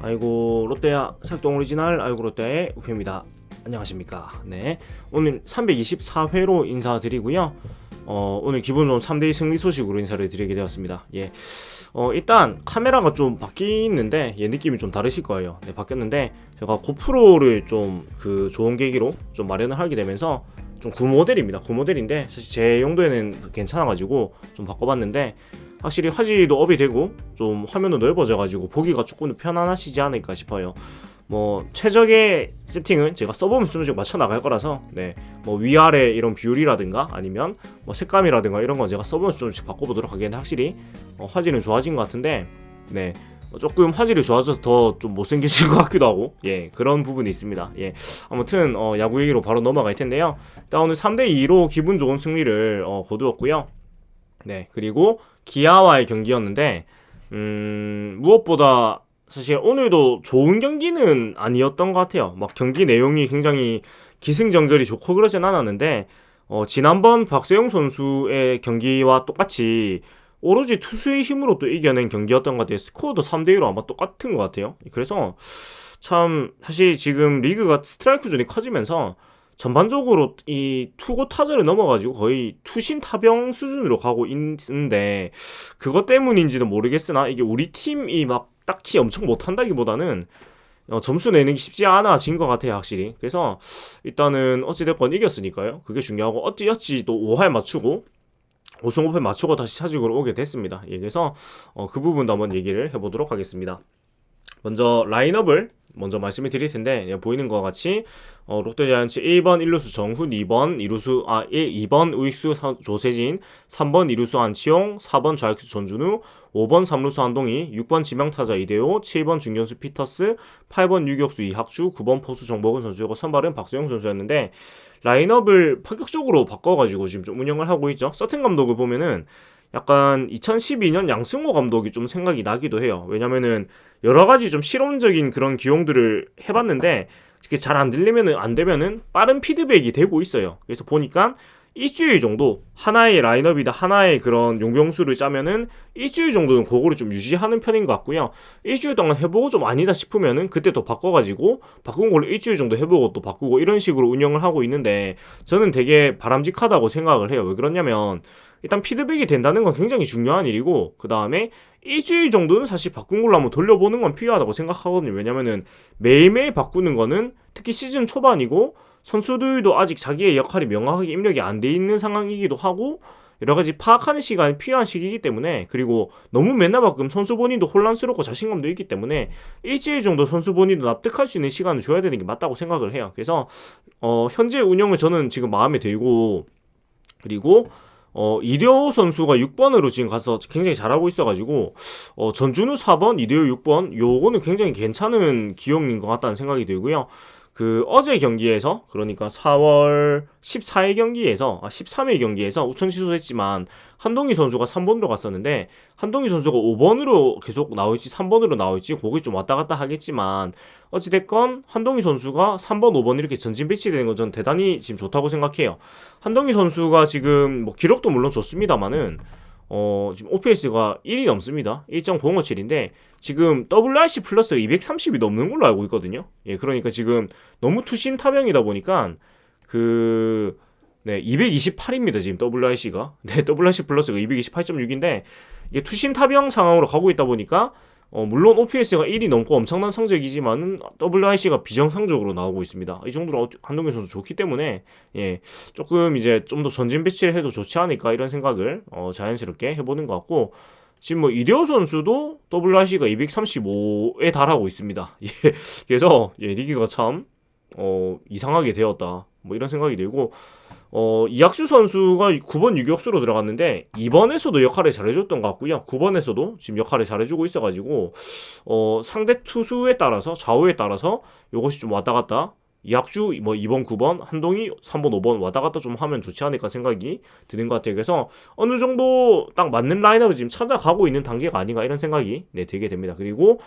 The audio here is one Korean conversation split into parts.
아이고 롯데야 살동 오리지널 아이고 롯데의 우표입니다. 안녕하십니까. 네, 오늘 324회로 인사드리고요. 오늘 기분 좋은 3대2 승리 소식으로 인사를 드리게 되었습니다. 일단 카메라가 좀 바뀌는데 느낌이 좀 다르실 거예요. 네, 바뀌었는데 제가 고프로를 좀 좋은 계기로 좀 마련을 하게 되면서 좀 구모델입니다. 구모델인데 사실 제 용도에는 괜찮아가지고 좀 바꿔봤는데 확실히 화질도 업이 되고 좀 화면도 넓어져가지고 보기가 조금 편안하시지 않을까 싶어요. 뭐 최적의 세팅은 제가 써보면서 좀 맞춰 나갈 거라서 뭐 위아래 이런 비율이라든가 아니면 뭐 색감이라든가 이런 건 제가 써보면서 좀씩 바꿔보도록 하겠는데 확실히 화질은 좋아진 것 같은데 조금 화질이 좋아져서 더 좀 못생기신 것 같기도 하고 그런 부분이 있습니다. 아무튼 야구 얘기로 바로 넘어갈 텐데요. 일단 오늘 3대2로 기분 좋은 승리를 거두었고요. 그리고 기아와의 경기였는데 무엇보다 사실 오늘도 좋은 경기는 아니었던 것 같아요. 막 경기 내용이 굉장히 기승전결이 좋고 그러진 않았는데 지난번 박세용 선수의 경기와 똑같이 오로지 투수의 힘으로 또 이겨낸 경기였던 것 같아요. 스코어도 3대2로 아마 똑같은 것 같아요. 그래서 참 사실 지금 리그가 스트라이크 존이 커지면서 전반적으로 이 투고 타자를 넘어가지고 거의 투신 타병 수준으로 가고 있는데 그것 때문인지는 모르겠으나 이게 우리 팀이 막 딱히 엄청 못한다기보다는 점수 내는 게 쉽지 않아진 것 같아요, 확실히. 그래서 일단은 어찌됐건 이겼으니까요. 그게 중요하고 어찌 또 5할 맞추고 5승 5패 맞추고 다시 차직으로 오게 됐습니다. 그래서 그 부분도 한번 얘기를 해보도록 하겠습니다. 먼저 라인업을 먼저 말씀을 드릴 텐데 보이는 것과 같이 롯데자이언츠 1번 1루수 정훈, 2번 우익수 조세진, 3번 2루수 안치용, 4번 좌익수 전준우, 5번 3루수 한동희, 6번 지명타자 이대호, 7번 중견수 피터스, 8번 유격수 이학주, 9번 포수 정복은 선수였고 선발은 박수영 선수였는데 라인업을 파격적으로 바꿔가지고 지금 좀 운영을 하고 있죠. 서튼 감독을 보면은 약간 2012년 양승호 감독이 좀 생각이 나기도 해요. 왜냐면은 여러가지 좀 실험적인 그런 기용들을 해봤는데 그게 잘 안 되면은 빠른 피드백이 되고 있어요. 그래서 보니까 일주일 정도 하나의 라인업이다 하나의 그런 용병수를 짜면은 일주일 정도는 그거를 좀 유지하는 편인 것 같고요. 일주일 동안 해보고 좀 아니다 싶으면은 그때 또 바꿔가지고 바꾼 걸로 일주일 정도 해보고 또 바꾸고 이런 식으로 운영을 하고 있는데 저는 되게 바람직하다고 생각을 해요. 왜 그러냐면 일단 피드백이 된다는 건 굉장히 중요한 일이고 그 다음에 일주일 정도는 사실 바꾼 걸로 한번 돌려보는 건 필요하다고 생각하거든요. 왜냐면은 매일매일 바꾸는 거는 특히 시즌 초반이고 선수들도 아직 자기의 역할이 명확하게 입력이 안 돼 있는 상황이기도 하고 여러가지 파악하는 시간이 필요한 시기이기 때문에 그리고 너무 맨날 바꾸면 선수 본인도 혼란스럽고 자신감도 있기 때문에 일주일 정도 선수 본인도 납득할 수 있는 시간을 줘야 되는 게 맞다고 생각을 해요. 그래서 현재 운영을 저는 지금 마음에 들고 그리고 이대호 선수가 6번으로 지금 가서 굉장히 잘하고 있어가지고 전준우 4번, 이대호 6번 요거는 굉장히 괜찮은 기용인 것 같다는 생각이 들고요. 어제 경기에서 그러니까 4월 14일 경기에서 13일 경기에서 우천 취소했지만 한동희 선수가 3번으로 갔었는데 한동희 선수가 5번으로 계속 나올지 3번으로 나올지 그게 좀 왔다 갔다 하겠지만 어찌됐건 한동희 선수가 3번, 5번 이렇게 전진 배치되는 건 전 대단히 지금 좋다고 생각해요. 한동희 선수가 지금 뭐 기록도 물론 좋습니다만은 지금 OPS가 1이 넘습니다. 1.057인데 지금 WRC 플러스가 230이 넘는 걸로 알고 있거든요. 그러니까 지금 너무 투신 타병이다 보니까 228입니다. 지금 WRC가. WRC 플러스가 228.6인데 이게 투신 타병 상황으로 가고 있다 보니까 물론 OPS가 1이 넘고 엄청난 성적이지만 WRC가 비정상적으로 나오고 있습니다. 이 정도로 한동현 선수 좋기 때문에 조금 이제 좀 더 전진 배치를 해도 좋지 않을까 이런 생각을 자연스럽게 해보는 것 같고 지금 뭐 이대호 선수도 WRC가 235에 달하고 있습니다. 그래서 리그가 참 이상하게 되었다. 뭐 이런 생각이 들고 이학주 선수가 9번 유격수로 들어갔는데 2번에서도 역할을 잘해줬던 것 같고요. 9번에서도 지금 역할을 잘해주고 있어가지고 상대 투수에 따라서 좌우에 따라서 이것이 좀 왔다 갔다 이학주 뭐 2번 9번 한동희 3번 5번 왔다 갔다 좀 하면 좋지 않을까 생각이 드는 것 같아요. 그래서 어느 정도 딱 맞는 라인업을 지금 찾아가고 있는 단계가 아닌가 이런 생각이 들게 됩니다. 그리고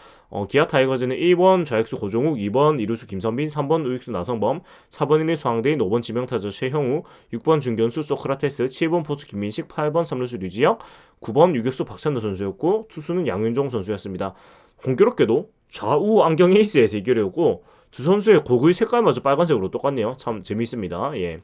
기아 타이거즈는 1번 좌익수 고종욱, 2번 이루수 김선빈, 3번 우익수 나성범, 4번 1루수 황대인, 5번 지명타자 최형우, 6번 중견수 소크라테스, 7번 포수 김민식, 8번 3루수 류지혁, 9번 유격수 박찬호 선수였고 투수는 양윤종 선수였습니다. 공교롭게도 좌우 안경 에이스의 대결이었고 두 선수의 고글 색깔마저 빨간색으로 똑같네요. 참 재미있습니다. 예.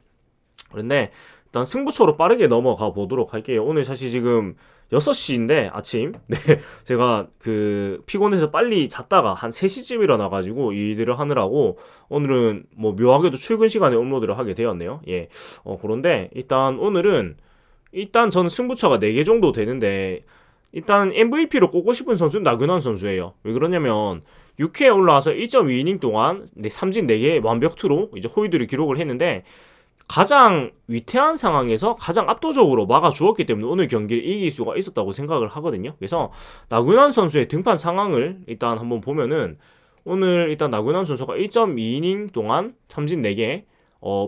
그런데 일단 승부처로 빠르게 넘어가 보도록 할게요. 오늘 사실 지금 6시인데 아침 네 제가 그 피곤해서 빨리 잤다가 한 3시쯤 일어나가지고 이 일을 하느라고 오늘은 뭐 묘하게도 출근 시간에 업로드를 하게 되었네요. 예. 그런데 일단 오늘은 일단 저는 승부처가 4개 정도 되는데 일단 MVP로 꼽고 싶은 선수는 나균환 선수예요. 왜 그러냐면 6회에 올라와서 1.2이닝 동안 삼진 4개 완벽투로 이제 호이드를 기록을 했는데 가장 위태한 상황에서 가장 압도적으로 막아주었기 때문에 오늘 경기를 이길 수가 있었다고 생각을 하거든요. 그래서 나균환 선수의 등판 상황을 일단 한번 보면은 오늘 일단 나균환 선수가 1.2이닝 동안 삼진 4개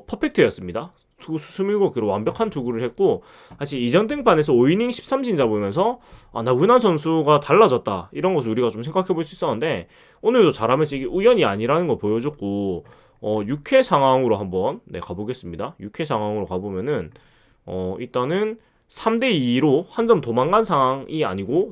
퍼펙트였습니다. 투구수 27개로 완벽한 투구를 했고 사실 이전 등판에서 5이닝 13진 잡으면서 나균환 선수가 달라졌다 이런 것을 우리가 좀 생각해 볼 수 있었는데 오늘도 잘하면서 이게 우연이 아니라는 거 보여줬고 6회 상황으로 한번 가보겠습니다. 6회 상황으로 가보면은 일단은 3대2로 한 점 도망간 상황이 아니고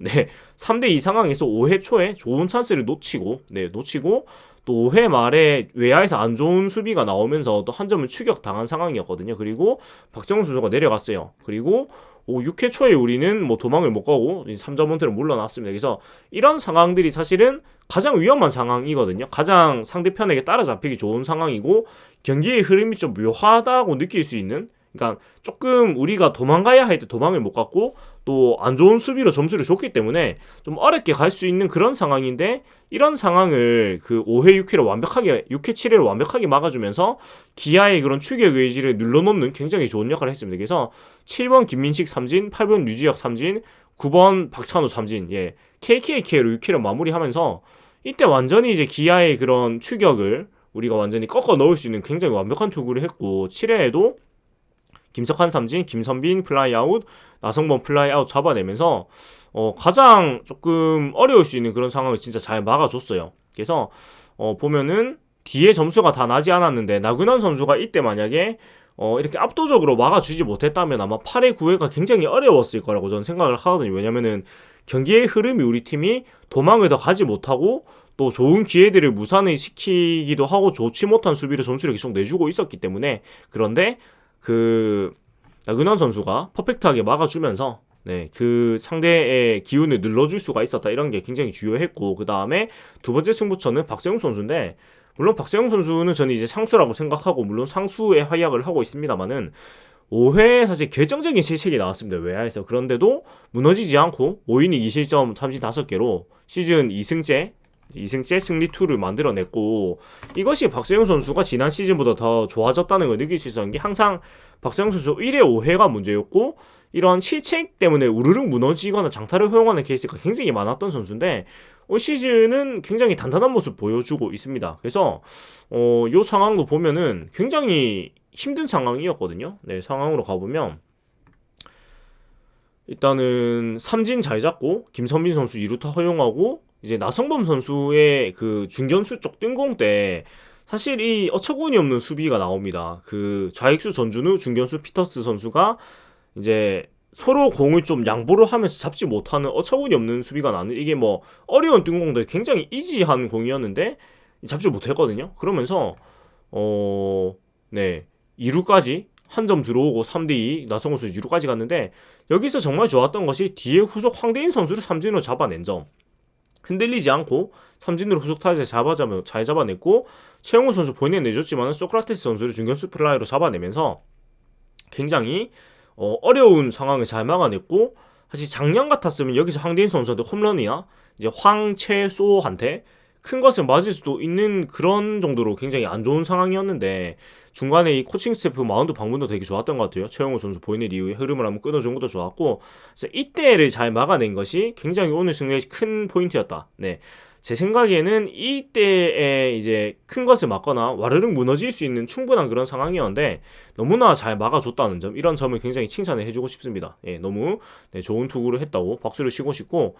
3대2 상황에서 5회 초에 좋은 찬스를 놓치고 또 5회 말에 외야에서 안 좋은 수비가 나오면서 또 한 점을 추격당한 상황이었거든요. 그리고 박정훈 선수가 내려갔어요. 그리고 6회 초에 우리는 뭐 도망을 못 가고 3점 원태로 물러났습니다. 그래서 이런 상황들이 사실은 가장 위험한 상황이거든요. 가장 상대편에게 따라잡히기 좋은 상황이고 경기의 흐름이 좀 묘하다고 느낄 수 있는, 그러니까 조금 우리가 도망가야 할 때 도망을 못 갔고 또 안 좋은 수비로 점수를 줬기 때문에 좀 어렵게 갈 수 있는 그런 상황인데 이런 상황을 그 5회 6회를 완벽하게 6회 7회를 완벽하게 막아주면서 기아의 그런 추격 의지를 눌러놓는 굉장히 좋은 역할을 했습니다. 그래서 7번 김민식 삼진, 8번 류지혁 삼진, 9번 박찬호 삼진, KKK로 6회를 마무리하면서 이때 완전히 이제 기아의 그런 추격을 우리가 완전히 꺾어 넣을 수 있는 굉장히 완벽한 투구를 했고 7회에도 김석환 삼진, 김선빈 플라이아웃, 나성범 플라이아웃 잡아내면서 가장 조금 어려울 수 있는 그런 상황을 진짜 잘 막아줬어요. 그래서 보면은 뒤에 점수가 다 나지 않았는데 나균환 선수가 이때 만약에 이렇게 압도적으로 막아주지 못했다면 아마 8회 9회가 굉장히 어려웠을 거라고 저는 생각을 하거든요. 왜냐면은 경기의 흐름이 우리 팀이 도망을 더 가지 못하고 또 좋은 기회들을 무산을 시키기도 하고 좋지 못한 수비를 점수를 계속 내주고 있었기 때문에, 그런데 그 나균환 선수가 퍼펙트하게 막아주면서 그 상대의 기운을 눌러줄 수가 있었다, 이런 게 굉장히 중요했고, 그 다음에 두 번째 승부처는 박세웅 선수인데, 물론 박세웅 선수는 저는 이제 상수라고 생각하고 물론 상수의 활약을 하고 있습니다만은 5회 사실 결정적인 실책이 나왔습니다, 외야에서. 그런데도 무너지지 않고 5이닝 2실점 35개로 시즌 2승째 승리 2를 만들어냈고, 이것이 박세웅 선수가 지난 시즌보다 더 좋아졌다는 걸 느낄 수 있었는 게, 항상 박세웅 선수 1회 5회가 문제였고 이런 실책 때문에 우르륵 무너지거나 장타를 허용하는 케이스가 굉장히 많았던 선수인데 올 시즌은 굉장히 단단한 모습 보여주고 있습니다. 그래서 이 상황도 보면은 굉장히 힘든 상황이었거든요. 상황으로 가보면 일단은 삼진 잘 잡고 김선빈 선수 2루타 허용하고 이제 나성범 선수의 그 중견수 쪽 뜬공 때 사실 이 어처구니 없는 수비가 나옵니다. 그 좌익수 전준우, 중견수 피터스 선수가 이제 서로 공을 좀 양보를 하면서 잡지 못하는 어처구니 없는 수비가 나는, 이게 뭐 어려운 뜬공도 굉장히 이지한 공이었는데 잡지 못했거든요. 그러면서 2루까지 한 점 들어오고 3대2 나성범 선수 2루까지 갔는데, 여기서 정말 좋았던 것이 뒤에 후속 황대인 선수를 삼진으로 잡아낸 점. 흔들리지 않고 삼진으로 후속 타자 잘 잡아냈고, 최영우 선수 본인은 내줬지만 소크라테스 선수를 중견수 플라이로 잡아내면서 굉장히 어려운 상황을 잘 막아냈고, 사실 작년 같았으면 여기서 황대인 선수한테 홈런이나 이제 황채소한테 큰 것을 맞을 수도 있는 그런 정도로 굉장히 안 좋은 상황이었는데, 중간에 이 코칭 스태프 마운드 방문도 되게 좋았던 것 같아요. 최영호 선수 보이는 이후에 흐름을 한번 끊어준 것도 좋았고, 그래서 이때를 잘 막아낸 것이 굉장히 오늘 승리의 큰 포인트였다. 제 생각에는 이때에 이제 큰 것을 막거나 와르륵 무너질 수 있는 충분한 그런 상황이었는데 너무나 잘 막아줬다는 점, 이런 점을 굉장히 칭찬을 해주고 싶습니다. 너무 좋은 투구를 했다고 박수를 치고 싶고,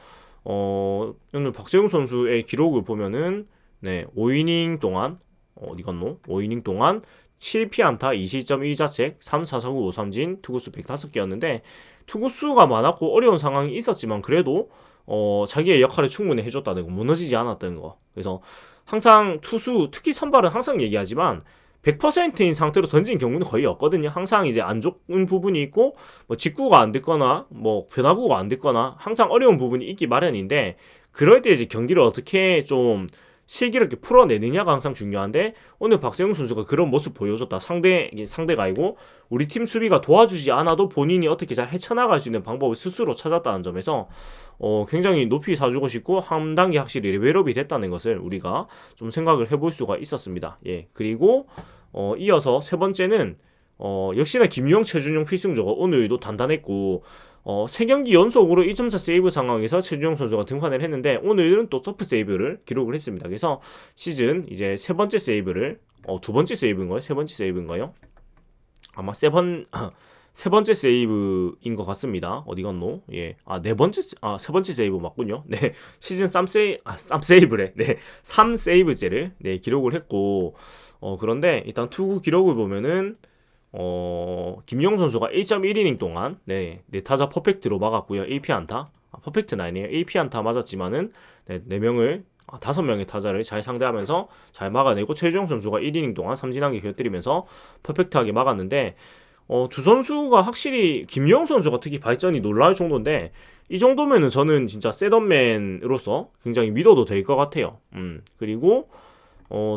오늘 박세웅 선수의 기록을 보면은 5이닝 동안 어디 갔노? 5이닝 동안 7피안타, 2실점 1자책, 3, 4, 4, 9, 5삼진, 투구수 105개였는데 투구수가 많았고 어려운 상황이 있었지만 그래도 자기의 역할을 충분히 해줬다는 거, 무너지지 않았다는 거. 그래서 항상 투수, 특히 선발은 항상 얘기하지만 100%인 상태로 던진 경우는 거의 없거든요. 항상 이제 안 좋은 부분이 있고 뭐 직구가 안 됐거나 뭐 변화구가 안 됐거나 항상 어려운 부분이 있기 마련인데, 그럴 때 이제 경기를 어떻게 좀 슬기롭게 풀어내느냐가 항상 중요한데, 오늘 박세웅 선수가 그런 모습 보여줬다. 상대가 아니고 우리 팀 수비가 도와주지 않아도 본인이 어떻게 잘 헤쳐나갈 수 있는 방법을 스스로 찾았다는 점에서 굉장히 높이 사주고 싶고 한 단계 확실히 레벨업이 됐다는 것을 우리가 좀 생각을 해볼 수가 있었습니다. 예, 그리고 이어서 세 번째는 역시나 김유영, 최준용 필승조가 오늘도 단단했고, 3경기 연속으로 2점차 세이브 상황에서 최준용 선수가 등판을 했는데 오늘은 또 서프 세이브를 기록을 했습니다. 그래서 시즌 이제 세 번째 세이브를 두 번째 세이브인가요? 세 번째 세이브인가요? 아마 세 번째 세이브인 것 같습니다. 어디 갔노? 예. 세 번째 세이브 맞군요. 네. 시즌 3세이브래. 네. 3세이브째를 네, 기록을 했고, 그런데 일단 투구 기록을 보면은 김용 선수가 1.1이닝 동안 네 타자 퍼펙트로 막았고요. AP 안타. 퍼펙트는 아니에요. AP 안타 맞았지만은 네, 5명의 타자를 잘 상대하면서 잘 막아내고, 최주영 선수가 1이닝 동안 삼진하게 곁들이면서 퍼펙트하게 막았는데, 두 선수가 확실히 김유영 선수가 특히 발전이 놀라울 정도인데, 이 정도면은 저는 진짜 셋업맨으로서 굉장히 믿어도 될 것 같아요. 그리고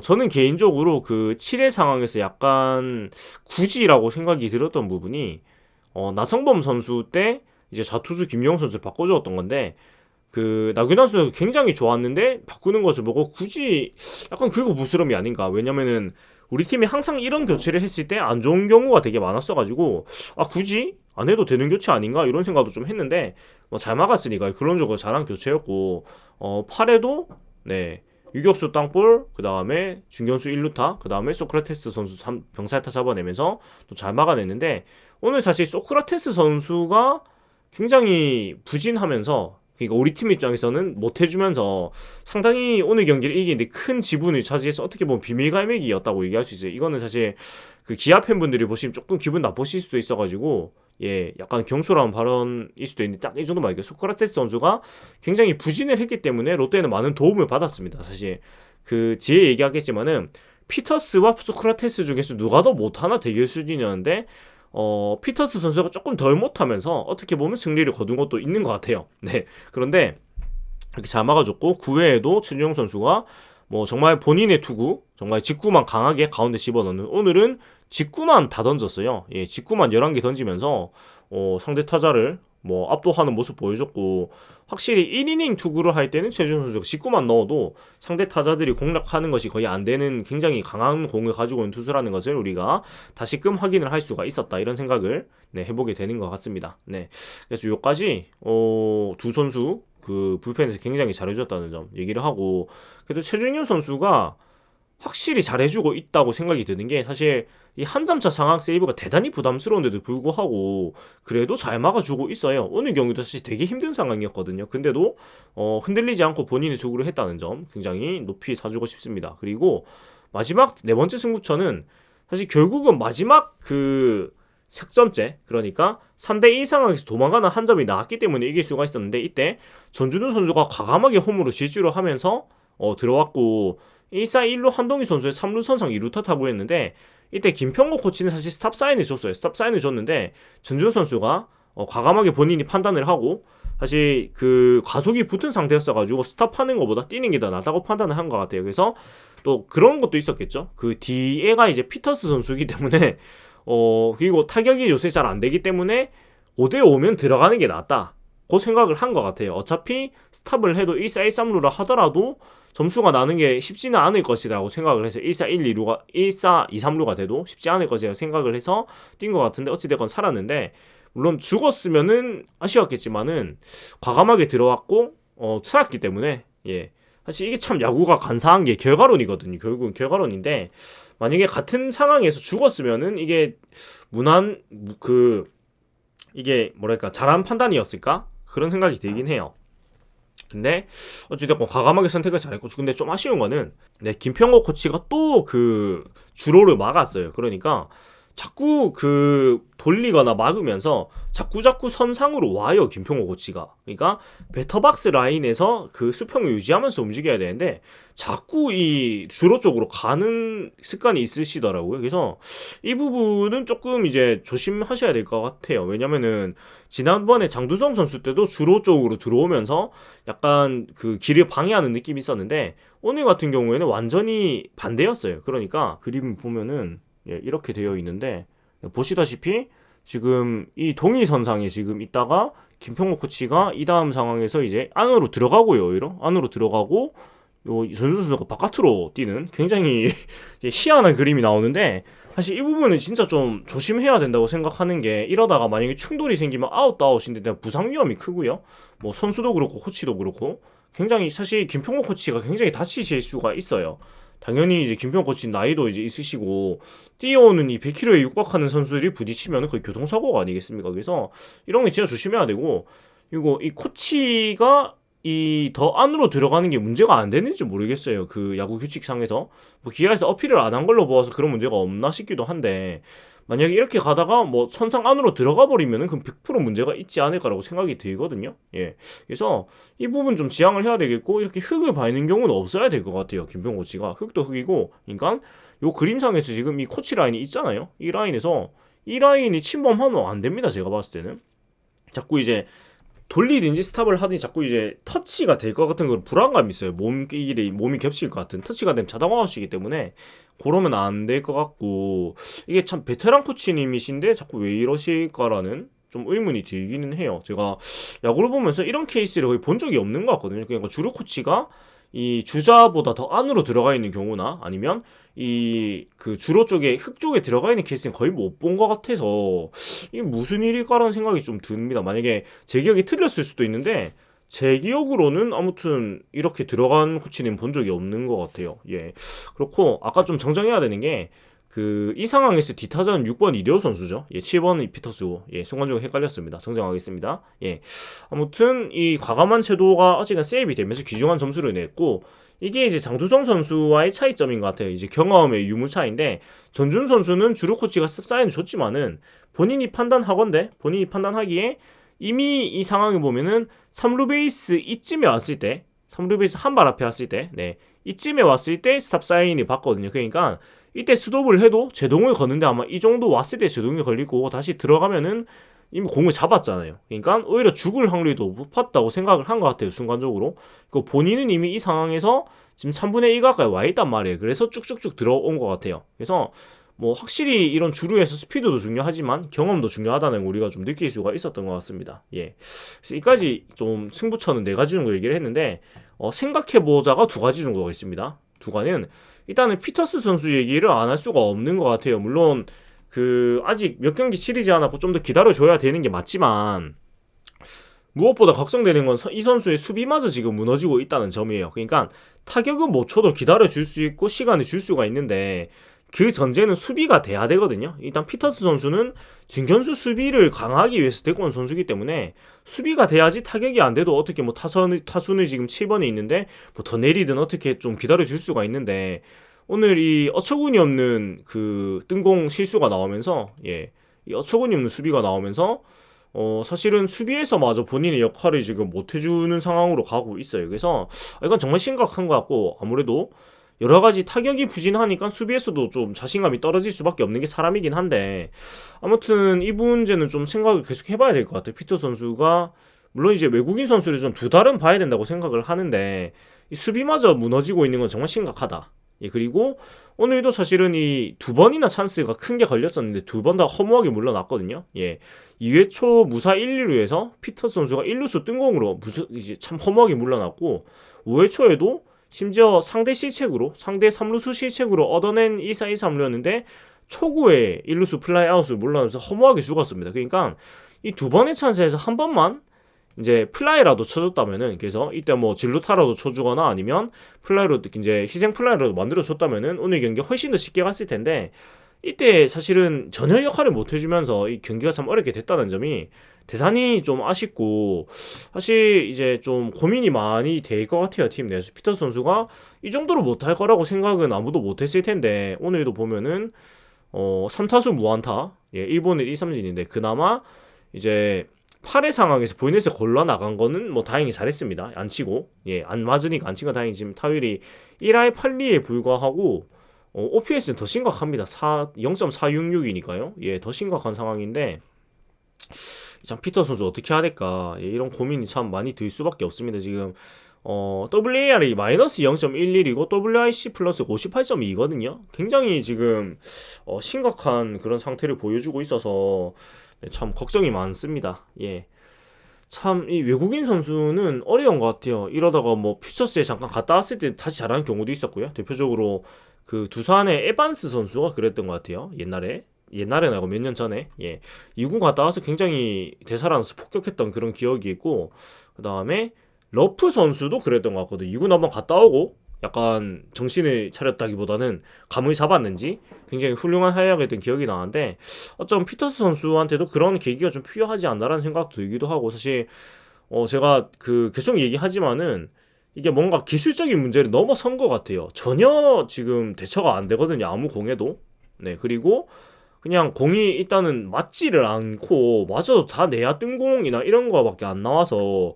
저는 개인적으로 그 7회 상황에서 약간 굳이라고 생각이 들었던 부분이, 나성범 선수 때 이제 좌투수 김유영 선수를 바꿔주었던 건데, 그 나균환 선수가 굉장히 좋았는데 바꾸는 것을 보고 굳이 약간 그거 부스럼이 아닌가. 왜냐면은 우리 팀이 항상 이런 교체를 했을 때 안 좋은 경우가 되게 많았어가지고, 굳이 안 해도 되는 교체 아닌가 이런 생각도 좀 했는데, 잘 막았으니까 그런적으로 잘한 교체였고, 8회도 네 유격수 땅볼, 그 다음에 중견수 1루타, 그 다음에 소크라테스 선수 병살타 잡아내면서 또 잘 막아냈는데, 오늘 사실 소크라테스 선수가 굉장히 부진하면서, 그러니까 우리 팀 입장에서는 못해주면서 상당히 오늘 경기를 이기는데 큰 지분을 차지해서 어떻게 보면 비밀갈매기였다고 얘기할 수 있어요. 이거는 사실 그 기아 팬분들이 보시면 조금 기분 나쁘실 수도 있어가지고, 예, 약간 경솔한 발언일 수도 있는데 딱 이 정도만 얘기해요. 소크라테스 선수가 굉장히 부진을 했기 때문에 롯데는 많은 도움을 받았습니다. 사실 그 뒤에 얘기하겠지만은 피터스와 소크라테스 중에서 누가 더 못하나 대결 수준이었는데, 피터스 선수가 조금 덜 못하면서 어떻게 보면 승리를 거둔 것도 있는 것 같아요. 네, 그런데 이렇게 잘 막아줬고, 9회에도 최준용 선수가 뭐 정말 본인의 투구, 정말 직구만 강하게 가운데 집어넣는, 오늘은 직구만 다 던졌어요. 예, 직구만 11개 던지면서 상대 타자를 뭐 압도하는 모습 보여줬고, 확실히 1이닝 투구를 할 때는 최준용 선수가 직구만 넣어도 상대 타자들이 공략하는 것이 거의 안 되는 굉장히 강한 공을 가지고 있는 투수라는 것을 우리가 다시금 확인을 할 수가 있었다, 이런 생각을 네, 해보게 되는 것 같습니다. 네, 그래서 여기까지 두 선수 그 불펜에서 굉장히 잘해줬다는 점 얘기를 하고, 그래도 최준용 선수가 확실히 잘해주고 있다고 생각이 드는 게, 사실 이 한 점차 상황 세이브가 대단히 부담스러운데도 불구하고 그래도 잘 막아주고 있어요. 오늘 경기도 사실 되게 힘든 상황이었거든요. 근데도 흔들리지 않고 본인의 투구를 했다는 점 굉장히 높이 사주고 싶습니다. 그리고 마지막 네 번째 승부처는 사실 결국은 마지막 그 색점째, 그러니까 3대2 상황에서 도망가는 한 점이 나왔기 때문에 이길 수가 있었는데, 이때 전준우 선수가 과감하게 홈으로 질주를 하면서 들어왔고, 1사1루 한동희 선수의 3루 선상 2루타 타고 했는데, 이때 김평국 코치는 사실 스탑 사인을 줬어요. 스탑 사인을 줬는데 전준우 선수가 과감하게 본인이 판단을 하고, 사실 그 과속이 붙은 상태였어가지고 스탑하는 것보다 뛰는 게 더 낫다고 판단을 한 것 같아요. 그래서 또 그런 것도 있었겠죠. 그 뒤에가 이제 피터스 선수이기 때문에 그리고 타격이 요새 잘 안 되기 때문에 5대5면 들어가는 게 낫다, 그 생각을 한 것 같아요. 어차피 스탑을 해도 1사 1-3루라 하더라도 점수가 나는 게 쉽지는 않을 것이라고 생각을 해서 1사 1-2루가 1사 2-3루가 돼도 쉽지 않을 것이라고 생각을 해서 뛴 것 같은데, 어찌됐건 살았는데, 물론 죽었으면은 아쉬웠겠지만은 과감하게 들어왔고 살았기 때문에, 예, 사실 이게 참 야구가 간사한 게 결과론이거든요. 결국은 결과론인데, 만약에 같은 상황에서 죽었으면은 이게 이게 뭐랄까 잘한 판단이었을까, 그런 생각이 들긴 해요. 근데 어찌됐건 과감하게 선택을 잘했고, 근데 좀 아쉬운 거는 김평호 코치가 또 그 주로를 막았어요. 그러니까 자꾸 그 돌리거나 막으면서 자꾸 선상으로 와요, 김평호 코치가. 그러니까 배터박스 라인에서 그 수평을 유지하면서 움직여야 되는데 자꾸 이 주로 쪽으로 가는 습관이 있으시더라고요. 그래서 이 부분은 조금 이제 조심하셔야 될 것 같아요. 왜냐면은 지난번에 장두성 선수 때도 주로 쪽으로 들어오면서 약간 그 길을 방해하는 느낌이 있었는데 오늘 같은 경우에는 완전히 반대였어요. 그러니까 그림 보면은 이렇게 되어 있는데 보시다시피 지금 이 동의선상에 지금 있다가 김평호 코치가 이 다음 상황에서 이제 안으로 들어가고요. 오히려 안으로 들어가고 요 전준 선수가 바깥으로 뛰는 굉장히 희한한 그림이 나오는데 사실 이 부분은 진짜 좀 조심해야 된다고 생각하는 게 이러다가 만약에 충돌이 생기면 아웃 아웃인데 부상 위험이 크고요. 뭐 선수도 그렇고 코치도 그렇고 굉장히 사실 김평호 코치가 굉장히 다치실 수가 있어요. 당연히 이제 김평호 코치 나이도 이제 있으시고 뛰어오는 이 100km에 육박하는 선수들이 부딪히면 거의 교통사고가 아니겠습니까? 그래서 이런 게 진짜 조심해야 되고 그리고 이 코치가 이 더 안으로 들어가는 게 문제가 안 되는지 모르겠어요. 그 야구 규칙상에서 뭐 기아에서 어필을 안 한 걸로 보아서 그런 문제가 없나 싶기도 한데 만약에 이렇게 가다가 뭐 선상 안으로 들어가 버리면은 그럼 100% 문제가 있지 않을까라고 생각이 들거든요. 예. 그래서 이 부분 좀 지양을 해야 되겠고 이렇게 흙을 밟는 경우는 없어야 될 것 같아요. 김병호 코치가 흙도 흙이고, 그러니까 요 그림상에서 지금 이 코치 라인이 있잖아요. 이 라인에서 이 라인이 침범하면 안 됩니다. 제가 봤을 때는 자꾸 이제 돌리든지 스탑을 하든지 자꾸 이제 터치가 될 것 같은 그런 불안감이 있어요. 몸이 겹칠 것 같은 터치가 되면 자동 아웃이기 때문에 그러면 안 될 것 같고 이게 참 베테랑 코치님이신데 자꾸 왜 이러실까라는 좀 의문이 들기는 해요. 제가 야구를 보면서 이런 케이스를 거의 본 적이 없는 것 같거든요. 그러니까 주루 코치가 이 주자보다 더 안으로 들어가 있는 경우나 아니면 이 그 주로 쪽에 흙 쪽에 들어가 있는 케이스는 거의 못 본 것 같아서 이게 무슨 일일까라는 생각이 좀 듭니다. 만약에 제 기억이 틀렸을 수도 있는데 제 기억으로는 아무튼 이렇게 들어간 코치는 본 적이 없는 것 같아요. 예, 그렇고 아까 좀 정정해야 되는 게 그 이 상황에서 디타자는 6번 이대호 선수죠. 예, 7번은 피터스고, 예, 순간적으로 헷갈렸습니다. 정정하겠습니다. 예, 아무튼 이 과감한 채도가 어쨌든 세이브이 되면서 귀중한 점수를 냈고 이게 이제 장두성 선수와의 차이점인 것 같아요. 이제 경험의 유무차인데 전준 선수는 주루 코치가 습사인을 줬지만은 본인이 판단하건대 본인이 판단하기에 이미 이 상황을 보면은 3루 베이스 이쯤에 왔을 때 3루 베이스 한 발 앞에 왔을 때 네, 이쯤에 왔을 때 스탑 사인이 봤거든요. 그러니까 이때 스톱을 해도 제동을 거는데 아마 이 정도 왔을 때 제동이 걸리고 다시 들어가면은 이미 공을 잡았잖아요. 그러니까 오히려 죽을 확률이 더 높았다고 생각을 한 것 같아요. 순간적으로. 그 본인은 이미 이 상황에서 지금 3분의 1 가까이 와 있단 말이에요. 그래서 쭉쭉쭉 들어온 것 같아요. 그래서 뭐 확실히 이런 주루에서 스피드도 중요하지만 경험도 중요하다는 걸 우리가 좀 느낄 수가 있었던 것 같습니다. 예. 그래서 이까지 좀 승부처는 4가지 정도 얘기를 했는데 생각해보자가 2가지 정도가 있습니다. 2가지는 일단은 피터스 선수 얘기를 안 할 수가 없는 것 같아요. 물론 그 아직 몇 경기 치르지 않았고 좀 더 기다려줘야 되는 게 맞지만 무엇보다 걱정되는 건 이 선수의 수비마저 지금 무너지고 있다는 점이에요. 그러니까 타격은 못 쳐도 기다려줄 수 있고 시간을 줄 수가 있는데 그 전제는 수비가 돼야 되거든요. 일단 피터스 선수는 중견수 수비를 강하기 위해서 데리고 온 선수이기 때문에 수비가 돼야지 타격이 안 돼도 어떻게 뭐 타순이 지금 7번에 있는데 뭐 더 내리든 어떻게 좀 기다려줄 수가 있는데 오늘 이 어처구니 없는 그 뜬공 실수가 나오면서 이 어처구니 없는 수비가 나오면서 사실은 수비에서마저 본인의 역할을 지금 못 해주는 상황으로 가고 있어요. 그래서 이건 정말 심각한 것 같고 아무래도 여러 가지 타격이 부진하니까 수비에서도 좀 자신감이 떨어질 수밖에 없는 게 사람이긴 한데 아무튼 이 문제는 좀 생각을 계속 해봐야 될 것 같아요. 피터 선수가 물론 이제 외국인 선수를 좀 두 달은 봐야 된다고 생각을 하는데 이 수비마저 무너지고 있는 건 정말 심각하다. 예, 그리고 오늘도 사실은 이 2번이나 찬스가 큰 게 걸렸었는데 2번 다 허무하게 물러났거든요. 예. 2회 초 무사 1, 2루에서 피터스 선수가 1루수 뜬공으로 이제 참 허무하게 물러났고 5회 초에도 심지어 상대 3루수 실책으로 얻어낸 1사 2, 3루였는데 초구에 1루수 플라이 아웃을 물러나면서 허무하게 죽었습니다. 그러니까 이 2번의 찬스에서 한 번만 이제 플라이라도 쳐줬다면은 그래서 이때 뭐 진루타라도 쳐주거나 아니면 플라이로 이제 희생 플라이라도 만들어줬다면은 오늘 경기 훨씬 더 쉽게 갔을 텐데 이때 사실은 전혀 역할을 못 해주면서 이 경기가 참 어렵게 됐다는 점이 대단히 좀 아쉽고 사실 이제 좀 고민이 많이 될 것 같아요. 팀 내에서 피터 선수가 이 정도로 못할 거라고 생각은 아무도 못했을 텐데 오늘도 보면은 3타수 무안타, 예, 1본의 1삼진인데 그나마 이제 8회 상황에서 보이넷에 골라 나간 거는 뭐 다행히 잘했습니다. 안 치고, 예, 안 맞으니까 안 친 건 다행히. 지금 타율이 1할 8리에 불과하고 OPS는 더 심각합니다. 0.466이니까요. 예, 더 심각한 상황인데 참 피터 선수 어떻게 해야 될까, 예, 이런 고민이 참 많이 들 수밖에 없습니다. 지금 WAR이 마이너스 0.11이고 WIC 플러스 58.2거든요. 굉장히 지금 심각한 그런 상태를 보여주고 있어서 네, 참 걱정이 많습니다. 예. 참 이 외국인 선수는 어려운 것 같아요. 이러다가 뭐 퓨처스에 잠깐 갔다 왔을 때 다시 잘하는 경우도 있었고요. 대표적으로 그 두산의 에반스 선수가 그랬던 것 같아요. 옛날에 말고 몇 년 전에, 예, 2군 갔다 와서 굉장히 대사라면서 폭격했던 그런 기억이 있고, 그 다음에 러프 선수도 그랬던 것 같거든. 2군 한번 갔다 오고 약간 정신을 차렸다기보다는 감을 잡았는지 굉장히 훌륭한 활약을 했던 기억이 나는데, 어쩜 피터스 선수한테도 그런 계기가 좀 필요하지 않나라는 생각도 들기도 하고, 사실 제가 그 계속 얘기하지만은 이게 뭔가 기술적인 문제를 넘어선 것 같아요. 전혀 지금 대처가 안 되거든요. 아무 공에도. 네, 그리고 그냥 공이 일단은 맞지를 않고, 맞아도 다 내야 뜬공이나 이런 거밖에 안 나와서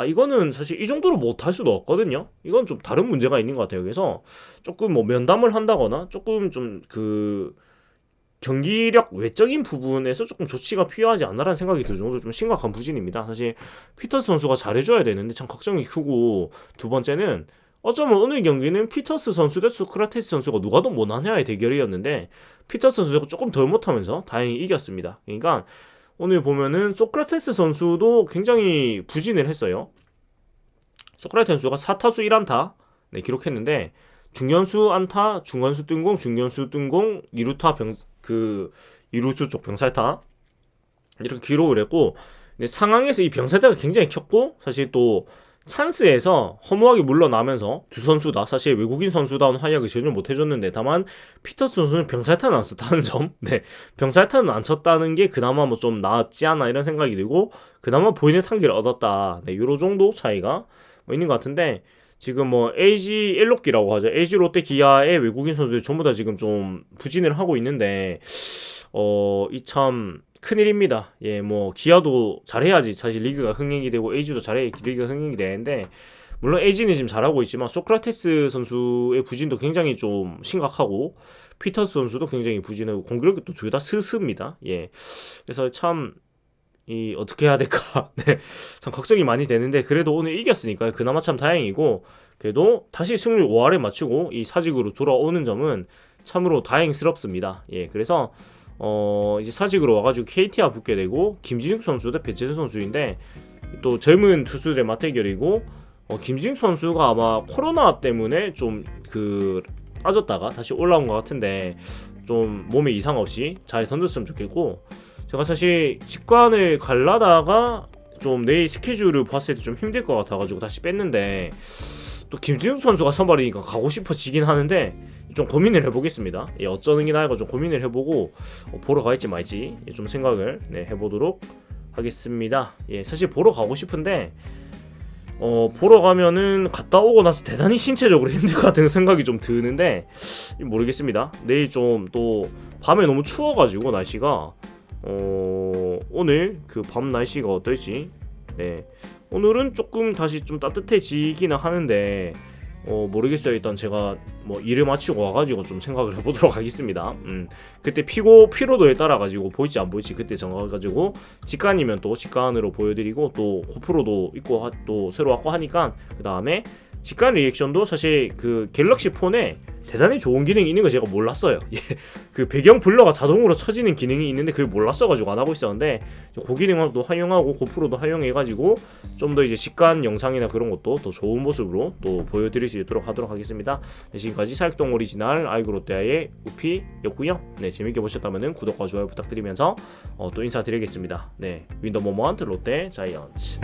이거는 사실 이 정도로 못할 수도 없거든요. 이건 좀 다른 문제가 있는 것 같아요. 그래서 조금 뭐 면담을 한다거나 조금 좀 그 경기력 외적인 부분에서 조금 조치가 필요하지 않나라는 생각이 들 정도로 좀 심각한 부진입니다. 사실 피터스 선수가 잘해줘야 되는데 참 걱정이 크고, 두 번째는 어쩌면 오늘 경기는 피터스 선수 대 소크라테스 선수가 누가 더 못하냐의 대결이었는데 피터스 선수가 조금 덜 못하면서 다행히 이겼습니다. 그러니까 오늘 보면은 소크라테스 선수도 굉장히 부진을 했어요. 소크라테스 선수가 4타수 1안타 네, 기록했는데 중견수 안타, 중간수 뜬공, 중견수 뜬공, 2루타 그 2루수 쪽 병살타 이렇게 기록을 했고, 근데 상황에서 이 병살타가 굉장히 컸고, 사실 또 찬스에서 허무하게 물러나면서 두 선수 다 사실 외국인 선수다운 활약을 전혀 못 해줬는데, 다만 피터스 선수는 병살타는 안 썼다는 점, 네, 병살타는 안 쳤다는 게 그나마 뭐 좀 나았지 않나 이런 생각이 들고, 그나마 보이넷 한 개를 얻었다, 네, 요런 정도 차이가 뭐 있는 것 같은데, 지금 뭐 LG 엘로끼라고 하죠. LG 롯데 기아의 외국인 선수들 전부 다 지금 좀 부진을 하고 있는데 이 참 큰일입니다. 예, 뭐 기아도 잘해야지 사실 리그가 흥행이 되고 LG도 잘해야 리그가 흥행이 되는데, 물론 LG는 지금 잘하고 있지만 소크라테스 선수의 부진도 굉장히 좀 심각하고 피터스 선수도 굉장히 부진하고 공격력도 둘 다 스스입니다. 예, 그래서 참 어떻게 해야 될까? 네, 참 걱정이 많이 되는데, 그래도 오늘 이겼으니까 그나마 참 다행이고, 그래도 다시 승률 5할에 맞추고 이 사직으로 돌아오는 점은 참으로 다행스럽습니다. 예, 그래서 이제 사직으로 와가지고 KT와 붙게 되고, 김진욱 선수 대 배재선 선수인데 또 젊은 투수들의 맞대결이고, 김진욱 선수가 아마 코로나 때문에 좀 빠졌다가 다시 올라온 것 같은데 좀 몸에 이상 없이 잘 던졌으면 좋겠고, 제가 사실 직관을 갈라다가 좀 내일 스케줄을 봤을 때 좀 힘들 것 같아가지고 다시 뺐는데, 또 김진욱 선수가 선발이니까 가고 싶어지긴 하는데 좀 고민을 해보겠습니다. 예, 어쩌는 게 나을까 좀 고민을 해보고 보러 갈지 말지 좀 생각을 해보도록 하겠습니다. 예, 사실 보러 가고 싶은데 보러 가면은 갔다 오고 나서 대단히 신체적으로 힘들 것 같은 생각이 좀 드는데 모르겠습니다. 내일 좀 또 밤에 너무 추워가지고 날씨가 오늘 그 밤 날씨가 어떨지, 네, 오늘은 조금 다시 좀 따뜻해지기는 하는데 모르겠어요. 일단 제가 뭐 일을 마치고 와가지고 좀 생각을 해보도록 하겠습니다. 그때 피로도에 따라가지고 보일지 안 보일지 그때 정해가지고, 직관이면 또 직관으로 보여드리고, 또 고프로도 있고 또 새로 왔고 하니까, 그 다음에 직관 리액션도 사실 그 갤럭시 폰에 대단히 좋은 기능이 있는 거 제가 몰랐어요. 예, 그 배경 블러가 자동으로 쳐지는 기능이 있는데 그걸 몰랐어가지고 안 하고 있었는데, 그 기능도 활용하고 고프로도 활용해가지고 좀 더 이제 직관 영상이나 그런 것도 더 좋은 모습으로 또 보여드릴 수 있도록 하도록 하겠습니다. 네, 지금까지 사육동 오리지널 아이고 롯데아의 우피였고요. 네, 재밌게 보셨다면 구독과 좋아요 부탁드리면서 또 인사드리겠습니다. 네, 윈더 모먼트 롯데 자이언츠.